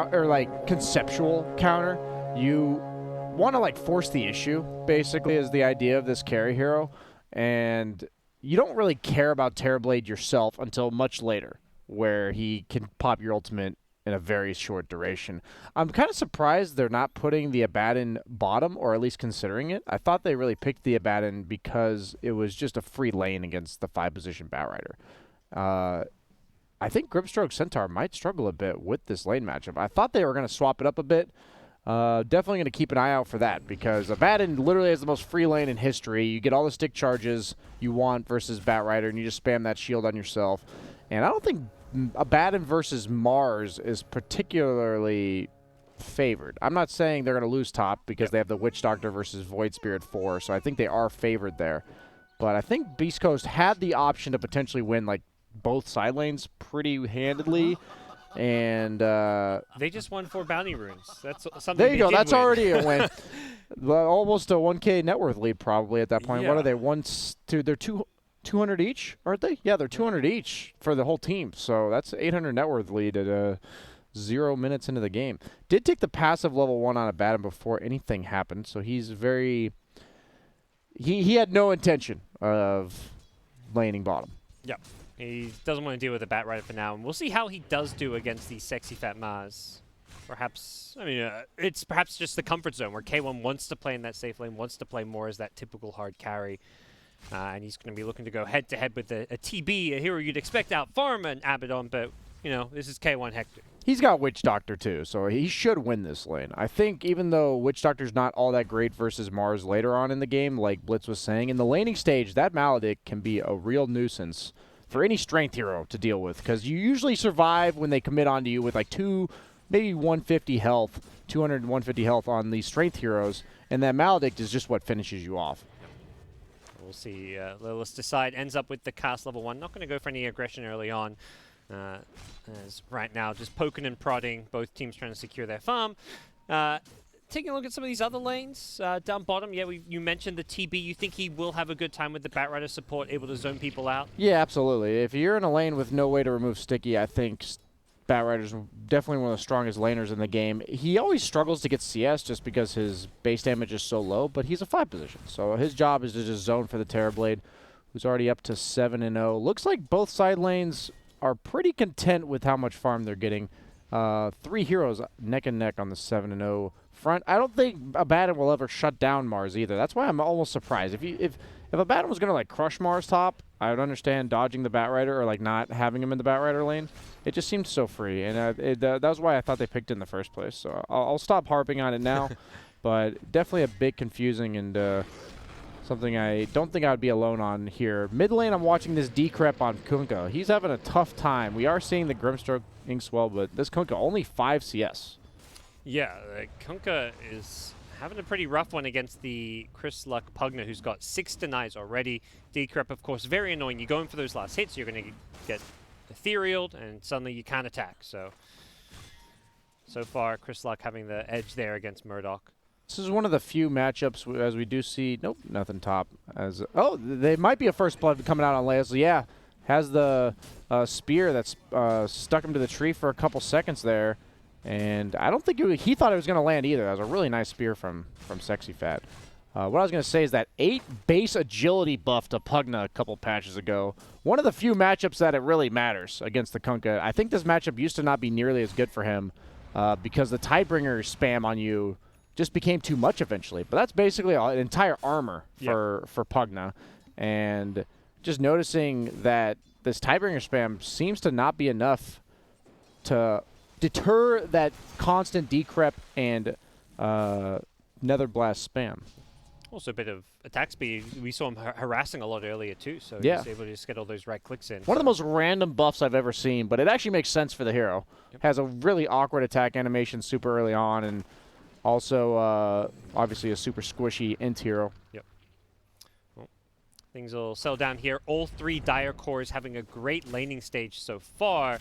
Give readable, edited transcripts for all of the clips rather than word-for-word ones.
counter, or like conceptual counter. You want to like force the issue, basically, is the idea of this carry hero, and you don't really care about Terrorblade yourself until much later, where he can pop your ultimate in a very short duration. I'm kind of surprised they're not putting the Abaddon bottom, or at least considering it. I thought they really picked the Abaddon because it was just a free lane against the 5-position Batrider. I think Grimstroke Centaur might struggle a bit with this lane matchup. I thought they were going to swap it up a bit. Definitely going to keep an eye out for that, because Abaddon literally has the most free lane in history. You get all the stick charges you want versus Batrider, and you just spam that shield on yourself. And I don't think Abaddon versus Mars is particularly favored. I'm not saying they're going to lose top because they have the Witch Doctor versus Void Spirit 4, so I think they are favored there. But I think Beastcoast had the option to potentially win like both side lanes pretty handedly. And they just won 4 bounty runes. That's something. There you go. That's win. already a win. Almost a 1K net worth lead probably at that point. Yeah. What are they? They're 200 each, aren't they? Yeah, they're 200 each for the whole team. So that's 800 net worth lead at 0 minutes into the game. Did take the passive level 1 on Abaddon before anything happened. So he's very. He had no intention of laning bottom. Yep. He doesn't want to deal with the Batrider for now, and we'll see how he does do against the sexy fat Mars. Perhaps, I mean, it's perhaps just the comfort zone where K1 wants to play in that safe lane, wants to play more as that typical hard carry, and he's going to be looking to go head-to-head with a TB, a hero you'd expect out farm an Abaddon, but, you know, this is K1 Hector. He's got Witch Doctor too, so he should win this lane. I think even though Witch Doctor's not all that great versus Mars later on in the game, like Blitz was saying, in the laning stage, that Maledict can be a real nuisance for any strength hero to deal with, because you usually survive when they commit onto you with like maybe 150 health, 200 and 150 health on these strength heroes, and that Maledict is just what finishes you off. We'll see. Lilith Decide ends up with the cast level 1. Not going to go for any aggression early on, as right now just poking and prodding, both teams trying to secure their farm. Taking a look at some of these other lanes, down bottom, yeah, you mentioned the TB. You think he will have a good time with the Batrider support, able to zone people out? Yeah, absolutely. If you're in a lane with no way to remove Sticky, I think Batrider's definitely one of the strongest laners in the game. He always struggles to get CS just because his base damage is so low, but he's a 5-position. So his job is to just zone for the Terrorblade, who's already up to 7-0. Looks like both side lanes are pretty content with how much farm they're getting. 3 heroes neck and neck on the 7-0 front. I don't think Abaddon will ever shut down Mars either. That's why I'm almost surprised. If Abaddon was gonna like crush Mars top, I would understand dodging the Batrider or like not having him in the Batrider lane. It just seemed so free, and that was why I thought they picked it in the first place. So I'll stop harping on it now, but definitely a bit confusing and something I don't think I would be alone on here. Mid lane, I'm watching this Decrep on Kunkka. He's having a tough time. We are seeing the Grimstroke Inkswell, but this Kunkka only 5 CS. Yeah, Kunkka is having a pretty rough one against the Chris Luck Pugner, who's got 6 denies already. Decrep, of course, very annoying. You go in for those last hits, you're going to get etherealed, and suddenly you can't attack. So far, Chris Luck having the edge there against Murdoch. This is one of the few matchups as we do see. Nope, nothing top. They might be a first blood coming out on Leslie. Yeah, has the spear that's stuck him to the tree for a couple seconds there. And I don't think he thought it was going to land either. That was a really nice spear from Sexy Fat. What I was going to say is that 8 base agility buff to Pugna a couple patches ago. One of the few matchups that it really matters against the Kunkka. I think this matchup used to not be nearly as good for him because the Tidebringer spam on you just became too much eventually. But that's basically an entire armor for Pugna. And just noticing that this Tidebringer spam seems to not be enough to deter that constant Decrep and Nether Blast spam. Also a bit of attack speed. We saw him harassing a lot earlier too, so he was able to just get all those right clicks in. One of the most random buffs I've ever seen, but it actually makes sense for the hero. Yep. Has a really awkward attack animation super early on, and also obviously a super squishy int hero. Yep. Well, things will settle down here. All 3 Dire cores having a great laning stage so far.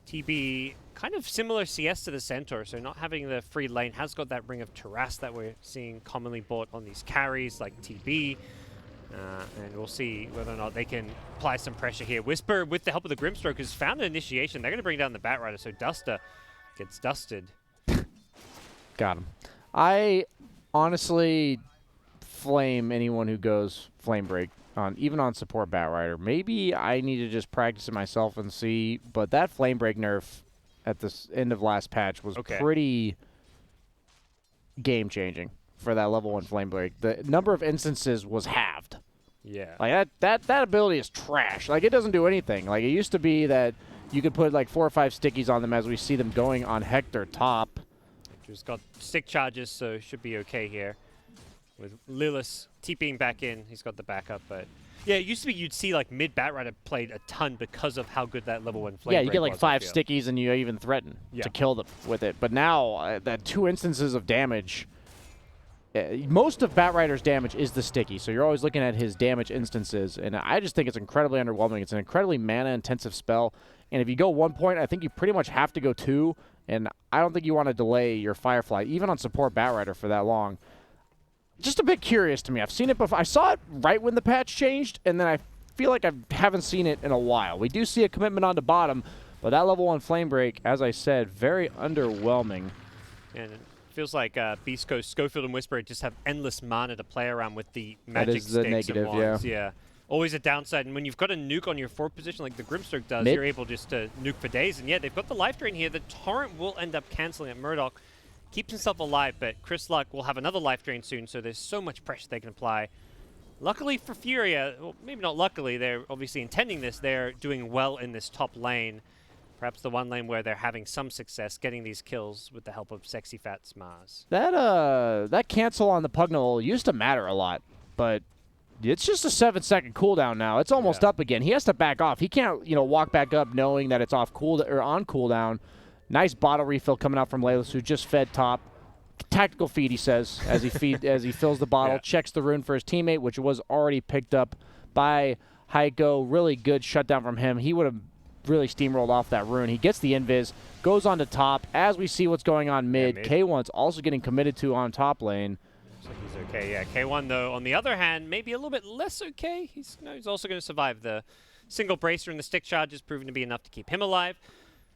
TB, kind of similar CS to the Centaur, so not having the free lane, has got that Ring of Taras that we're seeing commonly bought on these carries like TB. And we'll see whether or not they can apply some pressure here. Whisper, with the help of the Grimstroke, has found an initiation. They're going to bring down the Batrider, so Duster Gets dusted. Got him. I honestly flame anyone who goes flame break on even on support Batrider. Maybe I need to just practice it myself and see. But that flame break nerf at the end of last patch was pretty game changing for that level 1 flame break. The number of instances was halved. Yeah. Like that ability is trash. Like it doesn't do anything. Like it used to be that you could put like 4 or 5 stickies on them as we see them going on Hector top. Hector's got stick charges, so should be okay here. With Lilith TPing back in, he's got the backup, but yeah, it used to be you'd see like mid Batrider played a ton because of how good that level 1 flame break you get like was, 5 stickies and you even threaten to kill them with it. But now that 2 instances of damage, most of Batrider's damage is the sticky, so you're always looking at his damage instances, and I just think it's incredibly underwhelming. It's an incredibly mana-intensive spell, and if you go 1 point, I think you pretty much have to go 2, and I don't think you want to delay your Firefly, even on support Batrider for that long. Just a bit curious to me. I've seen it before. I saw it right when the patch changed, and then I feel like I haven't seen it in a while. We do see a commitment on the bottom, but that level 1 flame break, as I said, very underwhelming. And it feels like Beastcoast, Schofield, and Whisper just have endless mana to play around with the magic sticks and wands. Yeah. Always a downside. And when you've got a nuke on your 4th position like the Grimstroke does, you're able just to nuke for days. And yeah, they've got the life drain here. The Torrent will end up canceling at Murdoch. Keeps himself alive, but Chris Luck will have another life drain soon, so there's so much pressure they can apply. Luckily for Furia, well, maybe not luckily, they're obviously intending this, they're doing well in this top lane. Perhaps the one lane where they're having some success getting these kills with the help of Sexy Fat Mars. That cancel on the Pugnal used to matter a lot, but it's just a 7-second cooldown now. It's almost up again. He has to back off. He can't, walk back up knowing that it's off on cooldown. Nice bottle refill coming out from Laylis, who just fed top. Tactical feed, he says, as he fills the bottle. Checks the rune for his teammate, which was already picked up by Heiko. Really good shutdown from him. He would have really steamrolled off that rune. He gets the invis, goes on to top. As we see what's going on mid, K1's also getting committed to on top lane. Looks like he's okay. Yeah, K1, though, on the other hand, maybe a little bit less okay. He's also going to survive. The single bracer and the stick charge is proven to be enough to keep him alive.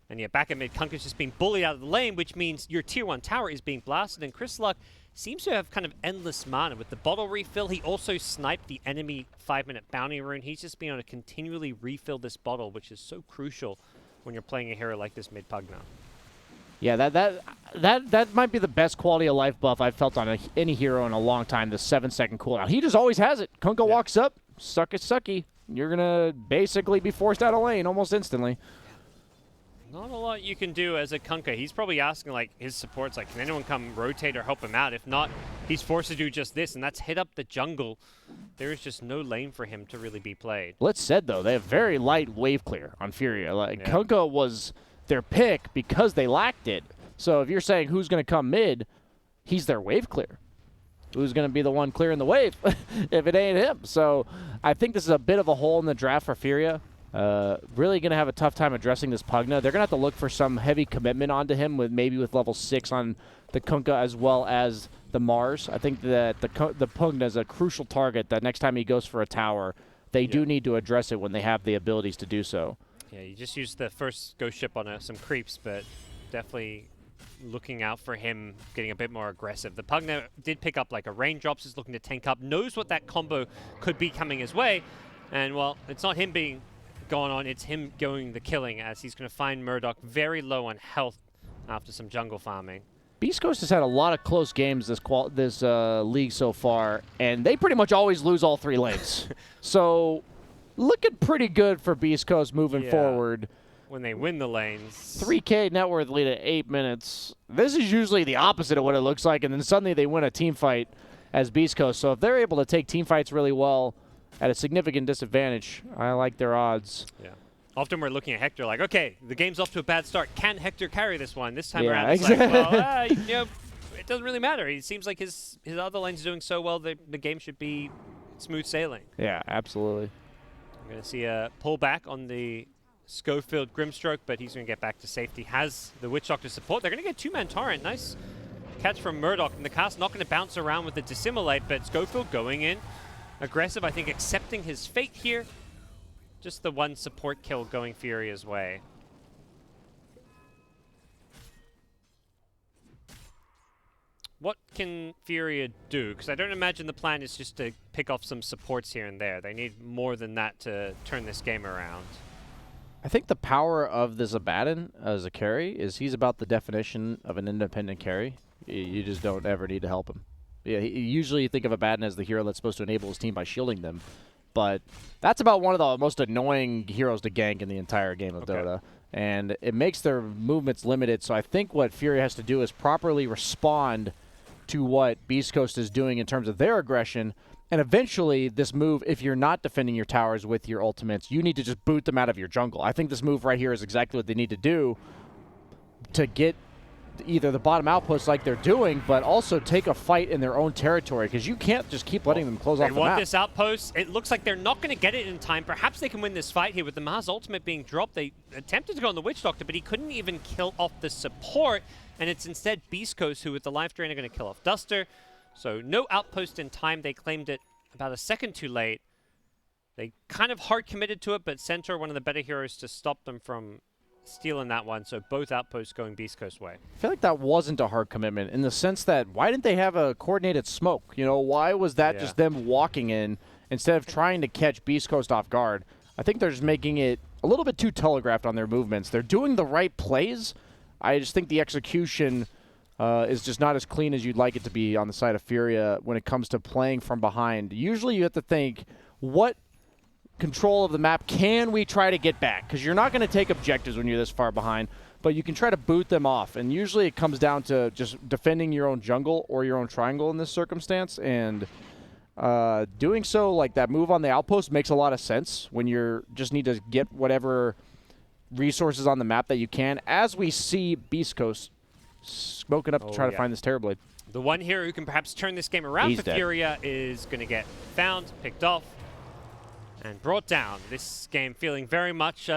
And yeah, back at mid, Kunka's just being bullied out of the lane, which means your tier 1 tower is being blasted. And Chris Luck seems to have kind of endless mana. With the bottle refill, he also sniped the enemy 5-minute bounty rune. He's just being able to continually refill this bottle, which is so crucial when you're playing a hero like this mid Pugna. Yeah, that might be the best quality of life buff I've felt on any hero in a long time, the 7-second cooldown. He just always has it. Kunka walks up, sucky. You're going to basically be forced out of lane almost instantly. Not a lot you can do as a Kunkka. He's probably asking like his supports, like, can anyone come rotate or help him out? If not, he's forced to do just this, and that's hit up the jungle. There is just no lane for him to really be played. Let's said though, they have very light wave clear on Furia. Like Kunkka was their pick because they lacked it. So if you're saying who's going to come mid, he's their wave clear. Who's going to be the one clearing the wave if it ain't him? So I think this is a bit of a hole in the draft for Furia. Really going to have a tough time addressing this Pugna. They're going to have to look for some heavy commitment onto him, with maybe with level 6 on the Kunkka as well as the Mars. I think that the Pugna is a crucial target that next time he goes for a tower, they do need to address it when they have the abilities to do so. Yeah, you just used the first ghost ship on some creeps, but definitely looking out for him getting a bit more aggressive. The Pugna did pick up like a raindrops, is looking to tank up, knows what that combo could be coming his way, and well, it's not him being going on, it's him going the killing, as he's going to find Murdoch very low on health after some jungle farming. Beastcoast has had a lot of close games this league so far, and they pretty much always lose all 3 lanes. So looking pretty good for Beastcoast moving forward. When they win the lanes. 3K net worth lead at 8 minutes. This is usually the opposite of what it looks like, and then suddenly they win a team fight as Beastcoast. So if they're able to take team fights really well at a significant disadvantage, I like their odds. Yeah. Often we're looking at Hector like, okay, the game's off to a bad start. Can Hector carry this one? This time around, it's like, well, it doesn't really matter. It seems like his other lane's doing so well that the game should be smooth sailing. Yeah, absolutely. I'm going to see a pullback on the Schofield Grimstroke, but he's going to get back to safety. Has the Witch Doctor support. They're going to get 2-man Torrent. Nice catch from Murdoch. And the cast not going to bounce around with the Dissimulate, but Schofield going in. Aggressive, I think, accepting his fate here. Just the one support kill going Furia's way. what can FURIA do? Because I don't imagine the plan is just to pick off some supports here and there. They need more than that to turn this game around. I think the power of this Abaddon as a carry is he's about the definition of an independent carry. You just don't ever need to help him. Yeah, usually you think of Abaddon as the hero that's supposed to enable his team by shielding them, but that's about one of the most annoying heroes to gank in the entire game of Dota. And it makes their movements limited, so I think what FURIA has to do is properly respond to what Beastcoast is doing in terms of their aggression. And eventually, this move, if you're not defending your towers with your ultimates, you need to just boot them out of your jungle. I think this move right here is exactly what they need to do to get either the bottom outposts like they're doing, but also take a fight in their own territory, because you can't just keep letting them close off the map. They want this outpost. It looks like they're not going to get it in time. Perhaps they can win this fight here with the Mars ultimate being dropped. They attempted to go on the Witch Doctor, but he couldn't even kill off the support, and it's instead Beastcoast who, with the Life Drain, are going to kill off Duster. So no outpost in time. They claimed it about a second too late. They kind of hard committed to it, but Centaur, one of the better heroes, to stop them from stealing that one, so both outposts going Beastcoast way. I feel like that wasn't a hard commitment in the sense that why didn't they have a coordinated smoke? You know, why was that just them walking in instead of trying to catch Beastcoast off guard? I think they're just making it a little bit too telegraphed on their movements. They're doing the right plays. I just think the execution is just not as clean as you'd like it to be on the side of FURIA when it comes to playing from behind. Usually you have to think, what control of the map can we try to get back? Because you're not going to take objectives when you're this far behind, but you can try to boot them off. And usually it comes down to just defending your own jungle or your own triangle in this circumstance. And doing so, like that move on the outpost, makes a lot of sense when you're just need to get whatever resources on the map that you can. As we see Beastcoast smoking up to try to find this Terrorblade. The one hero who can perhaps turn this game around for FURIA is going to get found, picked off, and brought down. This game feeling very much,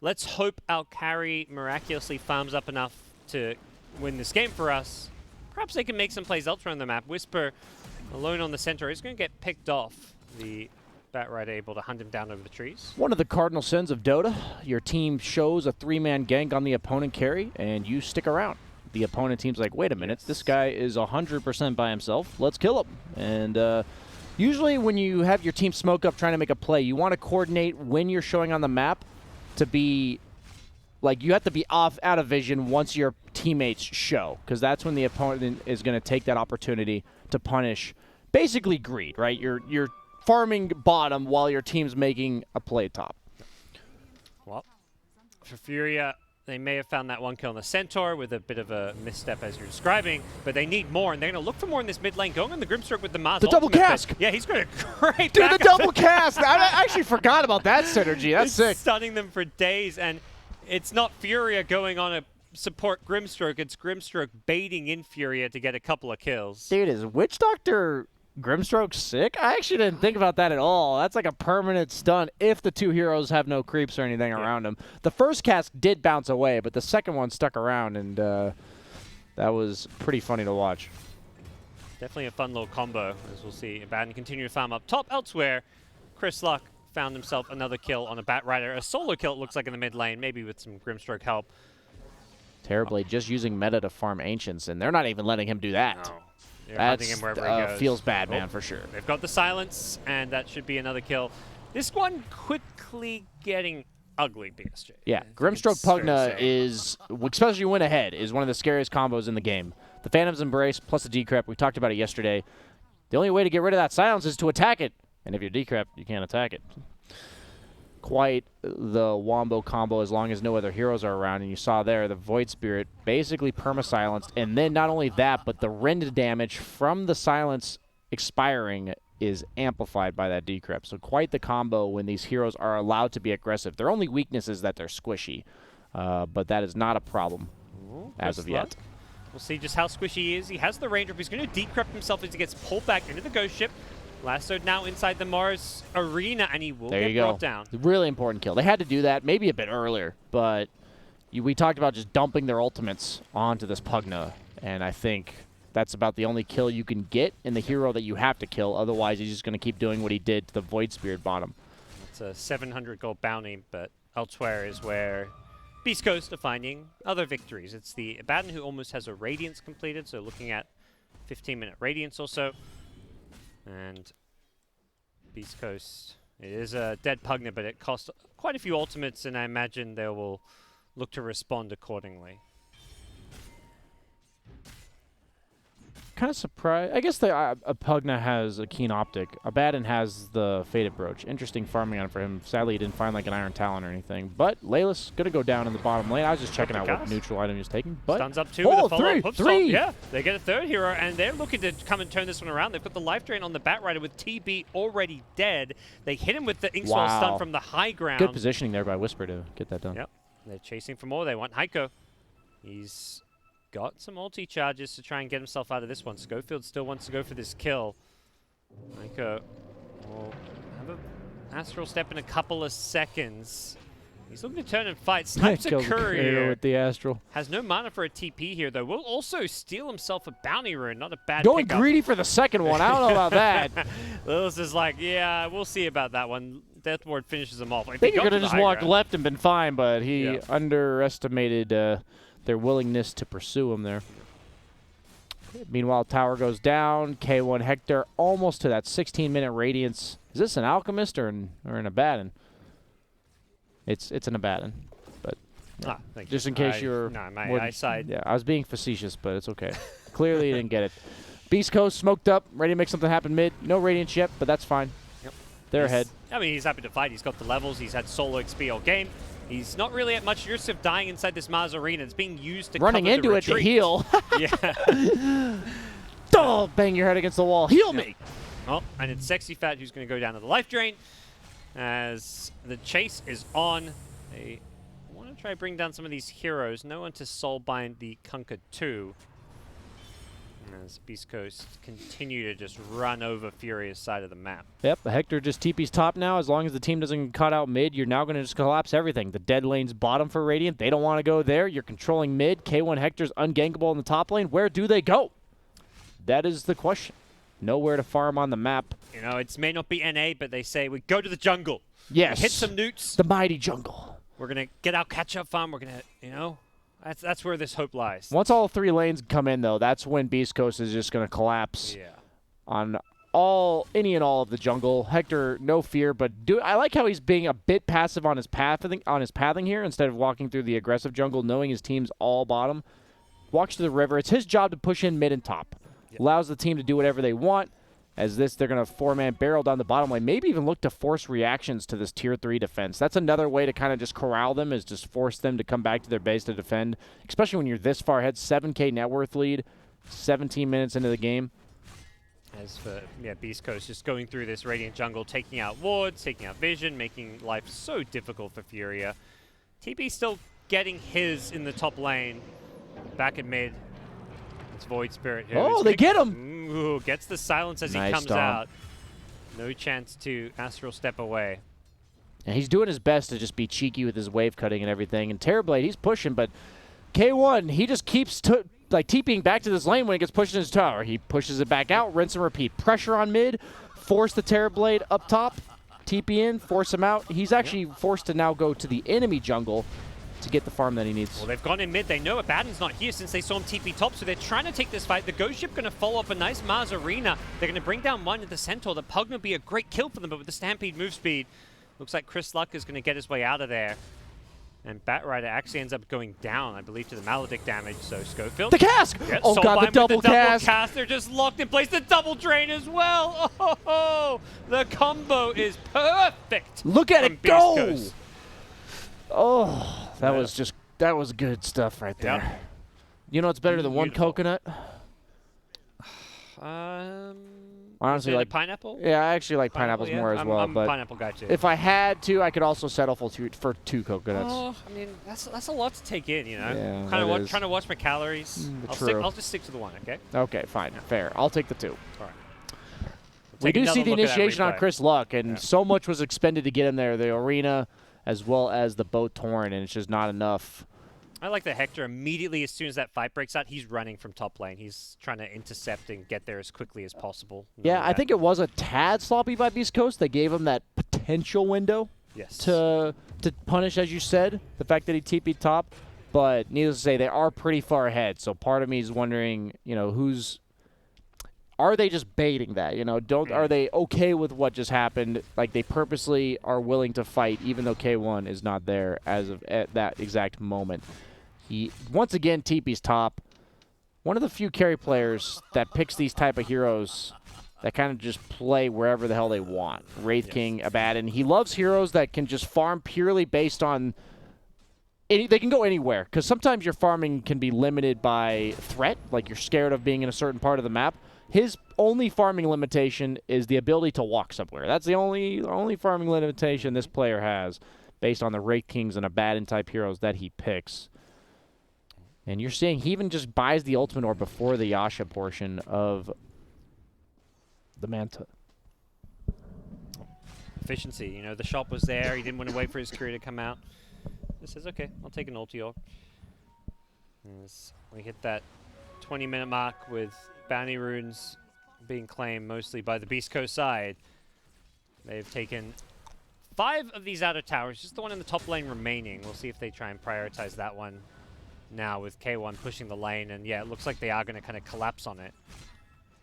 let's hope our carry miraculously farms up enough to win this game for us. Perhaps they can make some plays elsewhere on the map. Whisper, alone on the center, is going to get picked off. The Bat Rider able to hunt him down over the trees. One of the cardinal sins of Dota, your team shows a three-man gank on the opponent carry, and you stick around. The opponent team's like, wait a minute, this guy is 100% by himself. Let's kill him. And usually when you have your team smoke up trying to make a play, you want to coordinate when you're showing on the map to be, like, you have to be out of vision once your teammates show, because that's when the opponent is going to take that opportunity to punish basically greed, right? You're farming bottom while your team's making a play top. Well, for FURIA, they may have found that one kill on the Centaur with a bit of a misstep as you're describing, but they need more, and they're going to look for more in this mid lane. Going on the Grimstroke with the Mars. The double cask! Yeah, he's going to great. Dude, the double cask! I actually forgot about that synergy. That's sick. Stunning them for days, and it's not FURIA going on a support Grimstroke, it's Grimstroke baiting in FURIA to get a couple of kills. Dude, is Witch Doctor Grimstroke sick? I actually didn't think about that at all. That's like a permanent stun if the two heroes have no creeps or anything around them. The first cast did bounce away, but the second one stuck around, and that was pretty funny to watch. Definitely a fun little combo, as we'll see. Abaddon continue to farm up top. Elsewhere, Chris Luck found himself another kill on a Bat Rider. A solo kill, it looks like, in the mid lane, maybe with some Grimstroke help. Terrorblade just using meta to farm Ancients, and they're not even letting him do that. No. That feels bad, man, for sure. They've got the silence, and that should be another kill. This one quickly getting ugly, BSJ. Yeah, Grimstroke Pugna is, especially when ahead, is one of the scariest combos in the game. The Phantom's Embrace plus the Decrep, we talked about it yesterday. The only way to get rid of that silence is to attack it. And if you're Decrep, you can't attack it. Quite the wombo combo as long as no other heroes are around. And you saw there the Void Spirit basically perma-silenced. And then not only that, but the rend damage from the silence expiring is amplified by that Decrep. So quite the combo when these heroes are allowed to be aggressive. Their only weakness is that they're squishy. But that is not a problem as of yet. We'll see just how squishy he is. He has the range up. He's going to Decrep himself as he gets pulled back into the Ghost Ship. Lassoed now inside the Mars arena, and he will get brought down. Really important kill. They had to do that maybe a bit earlier, but we talked about just dumping their ultimates onto this Pugna, and I think that's about the only kill you can get in the hero that you have to kill. Otherwise, he's just going to keep doing what he did to the Void Spirit bottom. It's a 700 gold bounty, but elsewhere is where Beastcoast are finding other victories. It's the Abaddon who almost has a Radiance completed, so looking at 15-minute Radiance or so. And Beastcoast, it is a dead Pugna, but it costs quite a few ultimates, and I imagine they will look to respond accordingly. Kind of surprised. I guess the Pugna has a keen optic. Abaddon has the Faded Brooch. Interesting farming on for him. Sadly, he didn't find like an Iron Talon or anything. But Layla's gonna go down in the bottom lane. I was just checking out what neutral item he was taking. But Stuns up 2 with a follow-up three. Yeah, they get a third hero, and they're looking to come and turn this one around. They've got the life drain on the Batrider with TB already dead. They hit him with the Inkswell stun from the high ground. Good positioning there by Whisper to get that done. Yep, they're chasing for more. They want Heiko. He's got some ulti charges to try and get himself out of this one. Schofield still wants to go for this kill. Heiko will have an Astral Step in a couple of seconds. He's looking to turn and fight. Snipes a courier with the Astral. Has no mana for a TP here, though. Will also steal himself a bounty rune. Not a bad Going pickup. Greedy for the second one. I don't know about that. Lilith is like, yeah, we'll see about that one. Death Ward finishes him off. I think he could have just walked left and been fine, but he underestimated their willingness to pursue him there. Meanwhile, tower goes down. K1 Hector almost to that 16-minute Radiance. Is this an Alchemist or an Abaddon? It's an Abaddon, but yeah. Just in case you were... No, my eyesight. Yeah, I was being facetious, but it's okay. Clearly you didn't get it. Beastcoast smoked up, ready to make something happen mid. No Radiance yet, but that's fine. Yep. They're ahead. I mean, he's happy to fight. He's got the levels. He's had solo XP all game. He's not really at much risk of dying inside this Mars arena. It's being used to running cover into the it to retreat. heal. Yeah. Oh, bang your head against the wall. Heal me. Oh, and it's Sexy Fat who's going to go down to the life drain as the chase is on. They want to try to bring down some of these heroes. No one to soulbind the Kunkka 2. As Beastcoast continue to just run over Furia's side of the map. Yep, Hector just TP's top now. As long as the team doesn't cut out mid, you're now going to just collapse everything. The dead lane's bottom for Radiant. They don't want to go there. You're controlling mid. K1 Hector's ungankable in the top lane. Where do they go? That is the question. Nowhere to farm on the map. You know, it may not be NA, but they say we go to the jungle. Yes. We hit some newts. The mighty jungle. We're going to get our catch-up farm. We're going to, you know... That's where this hope lies. Once all three lanes come in, though, that's when Beastcoast is just going to collapse on any and all of the jungle. Hector, no fear, but I like how he's being a bit passive on his pathing here instead of walking through the aggressive jungle, knowing his team's all bottom. Walks to the river. It's his job to push in mid and top. Yep. Allows the team to do whatever they want. As they're going to four-man barrel down the bottom lane. Maybe even look to force reactions to this Tier 3 defense. That's another way to kind of just corral them, is just force them to come back to their base to defend, especially when you're this far ahead. 7K net worth lead, 17 minutes into the game. As for Beastcoast just going through this Radiant jungle, taking out wards, taking out vision, making life so difficult for Furia. TB still getting his in the top lane. Back at mid. It's Void Spirit here. Oh, they get him! Ooh, gets the silence as he comes out. No chance to Astral Step away. And he's doing his best to just be cheeky with his wave cutting and everything. And Terrorblade, he's pushing, but K1, he just keeps TPing back to this lane when it gets pushed in his tower. He pushes it back out, rinse and repeat. Pressure on mid, force the Terrorblade up top, TP in, force him out. He's actually forced to now go to the enemy jungle to get the farm that he needs. Well, they've gone in mid. They know Abaddon's not here since they saw him TP top, so they're trying to take this fight. The Ghost Ship going to follow up a nice Mars Arena. They're going to bring down one at the Centaur. The Pug will be a great kill for them, but with the Stampede move speed, looks like Chris Luck is going to get his way out of there. And Batrider actually ends up going down, I believe, to the Maledict damage. So Schofield. The cask! Oh, God, the double cast. They're just locked in place. The double drain as well. Oh, the combo is perfect. Look at it go! Oh, that was good stuff right there. Yep. You know what's better than one coconut? Honestly, like pineapple. Yeah, I actually like pineapples more as well. I'm but a pineapple guy too. If I had to, I could also settle for two coconuts. Oh, I mean that's a lot to take in, you know. Yeah, trying to watch my calories. I'll just stick to the one, okay? Okay, fine, fair. I'll take the two. All right. We do see the initiation on Chris Luck, and so much was expended to get him there. The arena, as well as the boat torn, and it's just not enough. I like the Hector immediately as soon as that fight breaks out, he's running from top lane. He's trying to intercept and get there as quickly as possible. Yeah, I think it was a tad sloppy by Beastcoast. They gave him that potential window to punish, as you said, the fact that he TP'd top. But needless to say, they are pretty far ahead. So part of me is wondering, you know, who's are they just baiting that? You know, are they okay with what just happened? Like they purposely are willing to fight even though K1 is not there as of at that exact moment. He once again TP's top. One of the few carry players that picks these type of heroes that kind of just play wherever the hell they want. Wraith King, Abaddon. He loves heroes that can just farm purely based on they can go anywhere, because sometimes your farming can be limited by threat, like you're scared of being in a certain part of the map. His only farming limitation is the ability to walk somewhere. That's the only farming limitation this player has, based on the Wraith Kings and Abaddon-type heroes that he picks. And you're seeing he even just buys the ultimate orb before the Yasha portion of the Manta. Efficiency, you know, the shop was there. He didn't want to wait for his career to come out. He says, okay, I'll take an ulti orb. As we hit that 20-minute mark with bounty runes being claimed mostly by the Beastcoast side. They've taken 5 of these outer towers, just the one in the top lane remaining. We'll see if they try and prioritize that one now with K1 pushing the lane. And yeah, it looks like they are going to kind of collapse on it.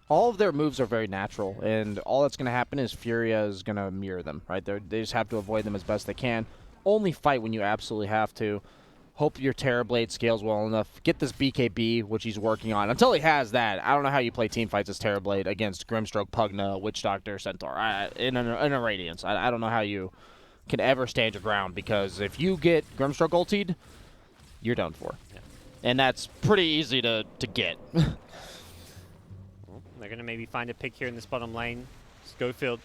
All of their moves are very natural, and all that's going to happen is FURIA is going to mirror them, right? They just have to avoid them as best they can. Only fight when you absolutely have to. Hope your Terrorblade scales well enough. Get this BKB, which he's working on. Until he has that, I don't know how you play team fights as Terrorblade against Grimstroke, Pugna, Witch Doctor, Centaur in a Radiance. I don't know how you can ever stand your ground, because if you get Grimstroke ultied, you're done for. Yeah. And that's pretty easy to get. Well, they're going to maybe find a pick here in this bottom lane. Schofield.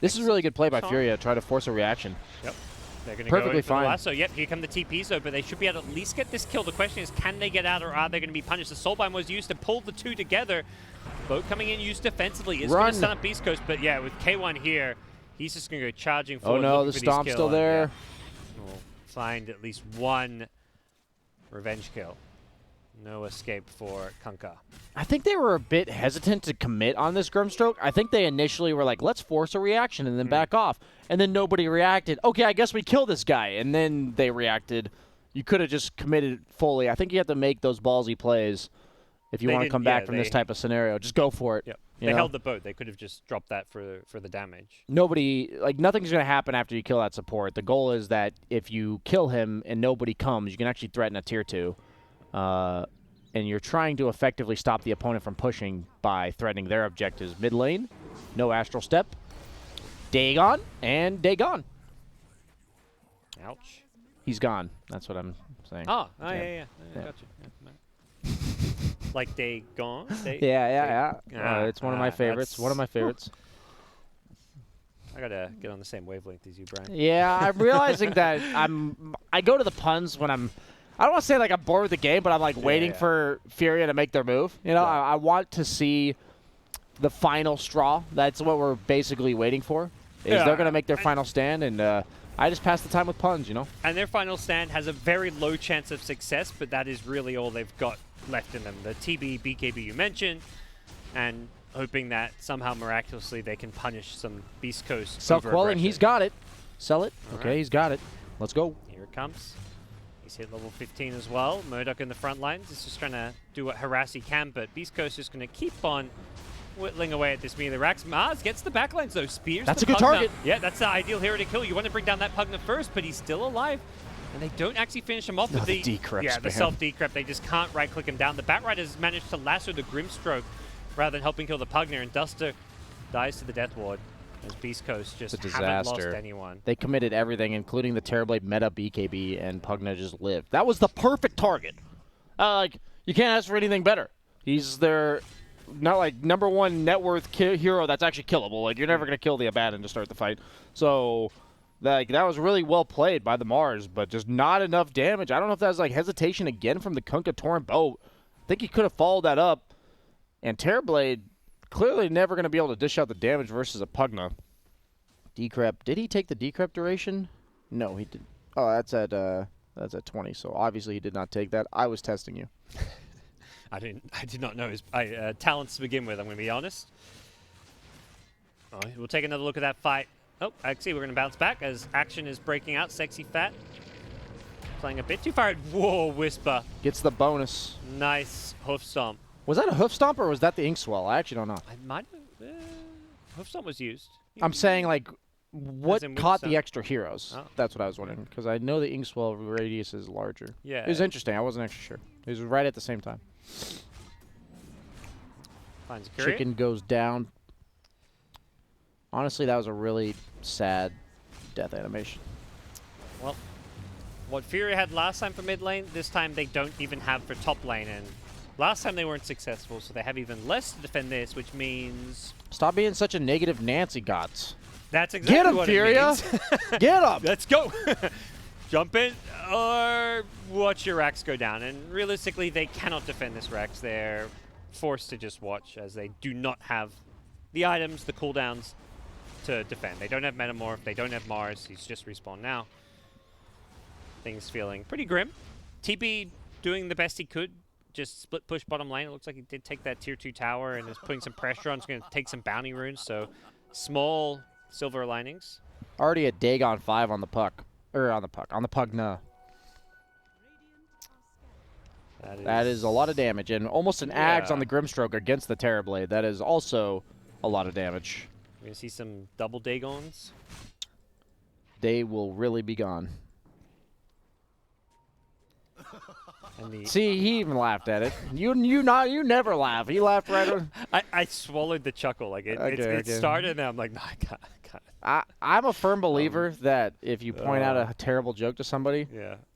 This is a really good play by FURIA. Try to force a reaction. Yep. They're going to perfectly go for fine. the last. So, yep, here come the TPs, though, but they should be able to at least get this kill. The question is, can they get out, or are they going to be punished? The Soulbind was used to pull the two together. Both coming in used defensively. Is going to stun up Beastcoast, but yeah, with K1 here, he's just going to go charging forward. Oh no, the Stomp's still there. Yeah. We'll find at least one revenge kill. No escape for Kunkka. I think they were a bit hesitant to commit on this Grimstroke. I think they initially were like, let's force a reaction and then back off. And then nobody reacted. Okay, I guess we kill this guy. And then they reacted. You could have just committed fully. I think you have to make those ballsy plays if you want to come back from this type of scenario. Just go for it. Yep. They held the boat. They could have just dropped that for the damage. Nothing's going to happen after you kill that support. The goal is that if you kill him and nobody comes, you can actually threaten a tier 2. And you're trying to effectively stop the opponent from pushing by threatening their objectives. Mid lane, no Astral Step. Dagon, and Dagon. Ouch. He's gone. That's what I'm saying. Oh, yeah. Got you. Yeah. Like Dagon? Yeah. It's one of my favorites. One of my favorites. I gotta get on the same wavelength as you, Brian. Yeah, I'm realizing that I go to the puns when I don't want to say like I'm bored with the game, but I'm like waiting for FURIA to make their move. You know, I want to see the final straw. That's what we're basically waiting for. They're going to make their final stand, and I just pass the time with puns, you know. And their final stand has a very low chance of success, but that is really all they've got left in them. The TB, BKB you mentioned, and hoping that somehow miraculously they can punish some Beastcoast. Self-quelling, he's got it. Sell it. All okay, he's got it. Let's go. Here it comes. He's hit level 15 as well. Murdoch in the front lines is just trying to do what harass he can, but Beastcoast is going to keep on whittling away at this melee racks. Mars gets the backlines though. Spears That's the a good Pugna. target. Yeah, that's the ideal hero to kill. You want to bring down that Pugna first, but he's still alive. And they don't actually finish him off with the decrypt. Yeah, the self-decrypt. They just can't right-click him down. The Batrider's managed to lasso the Grimstroke rather than helping kill the Pugna, and Duster dies to the Death Ward. As Beastcoast just haven't lost anyone. They committed everything, including the Terrorblade meta BKB, and Pugna just lived. That was the perfect target. Like, you can't ask for anything better. He's their not like #1 net worth hero that's actually killable. Like, you're never going to kill the Abaddon to start the fight. So, like, that was really well played by the Mars, but just not enough damage. I don't know if that was like hesitation again from the Kunkka Torrent boat. I think he could have followed that up. And Terrorblade clearly never going to be able to dish out the damage versus a Pugna. Decrypt. Did he take the decrypt duration? No, he didn't. Oh, that's at 20. So obviously he did not take that. I was testing you. I did not know his talents to begin with. I'm going to be honest. Oh, we'll take another look at that fight. Oh, actually, we're going to bounce back as action is breaking out. Sexy Fat playing a bit too far. Whoa, Whisper gets the bonus. Nice hoof stomp. Was that a hoof stomp or was that the ink swell? I actually don't know. I might have. Hoof stomp was used. I'm saying, like, what in caught which the extra heroes? Oh. That's what I was wondering, because I know the ink swell radius is larger. Yeah. It was interesting. I wasn't actually sure. It was right at the same time. Finds Furia. Chicken goes down. Honestly, that was a really sad death animation. Well, what Furia had last time for mid lane, this time they don't even have for top lane. And last time they weren't successful, so they have even less to defend this, which means... Stop being such a negative Nancy Gots. That's exactly what Furia! it means. Get him! Let's go! Jump in or watch your Rex go down. And realistically, they cannot defend this Rex. They're forced to just watch, as they do not have the items, the cooldowns to defend. They don't have Metamorph, they don't have Mars. He's just respawned now. Things feeling pretty grim. TB doing the best he could. Just split push bottom lane. It looks like he did take that tier 2 tower and is putting some pressure on. He's going to take some bounty runes, so small silver linings. Already a Dagon 5 on the puck. Or on the puck. On the Pugna. That is a lot of damage. And almost an Ags on the Grimstroke against the Terrorblade. That is also a lot of damage. We're going to see some double Dagons. They will really be gone. And see, he even laughed at it. You never laugh. He laughed right on. I swallowed the chuckle. Like it started, and I'm like, no, I can't. I'm a firm believer that if you point out a terrible joke to somebody,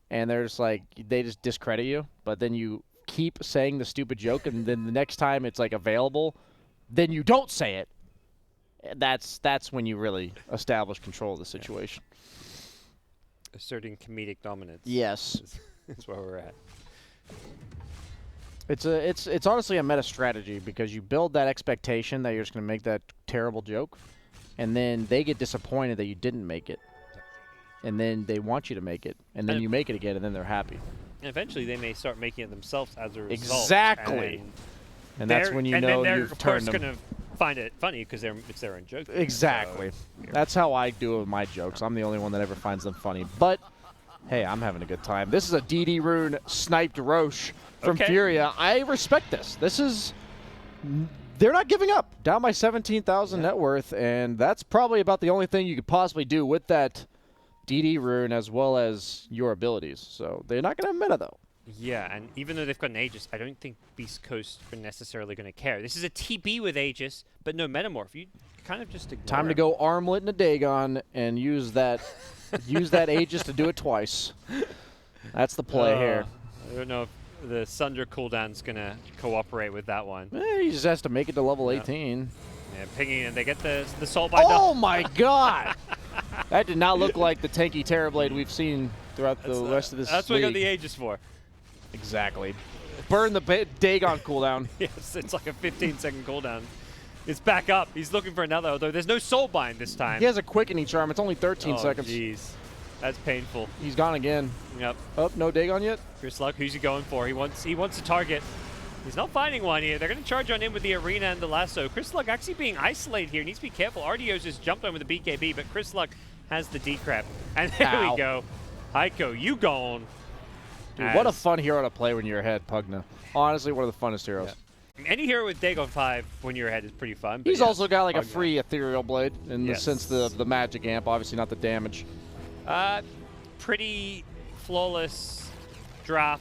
and they're just like, they just discredit you, but then you keep saying the stupid joke, and then the next time it's like available, then you don't say it. That's when you really establish control of the situation. Asserting comedic dominance. Yes. That's where we're at. It's honestly a meta strategy, because you build that expectation that you're just going to make that terrible joke, and then they get disappointed that you didn't make it, and then they want you to make it, and then you make it again, and then they're happy. And eventually they may start making it themselves as a result. Exactly. And that's when you know you've turned them. They're going to find it funny because it's their own joke. Exactly. So, that's how I do it with my jokes. I'm the only one that ever finds them funny. But hey, I'm having a good time. This is a DD Rune sniped Roche from Furia. I respect this. This is... They're not giving up. Down by 17,000 net worth, and that's probably about the only thing you could possibly do with that DD Rune as well as your abilities. So they're not going to have meta, though. Yeah, and even though they've got an Aegis, I don't think Beastcoast are necessarily going to care. This is a TB with Aegis, but no Metamorph. You kind of just ignore Time to go Armlet and a Dagon and use that... use that Aegis to do it twice. That's the play here. I don't know if the Sunder cooldown's going to cooperate with that one. He just has to make it to level 18. Yeah, pinging, and they get the soul bind. Oh my god! That did not look like the tanky Terrorblade we've seen throughout the rest of this That's what we got the Aegis for. Exactly. Burn the Dagon cooldown. Yes, it's like a 15-second cooldown. It's back up. He's looking for another, although there's no soul bind this time. He has a quickening charm. It's only 13 seconds. Jeez. That's painful. He's gone again. Yep. Oh, no Dagon yet? Chris Luck, who's he going for? He wants a target. He's not finding one here. They're going to charge on him with the arena and the lasso. Chris Luck actually being isolated here. Needs to be careful. RDO's just jumped on with the BKB, but Chris Luck has the decrep. And there we go. Heiko, you gone. Dude, what a fun hero to play when you're ahead, Pugna. Honestly, one of the funnest heroes. Yeah. Any hero with Dagon 5 when you're ahead is pretty fun. He's also got like a free ethereal blade in the sense the magic amp, obviously not the damage. Pretty flawless draft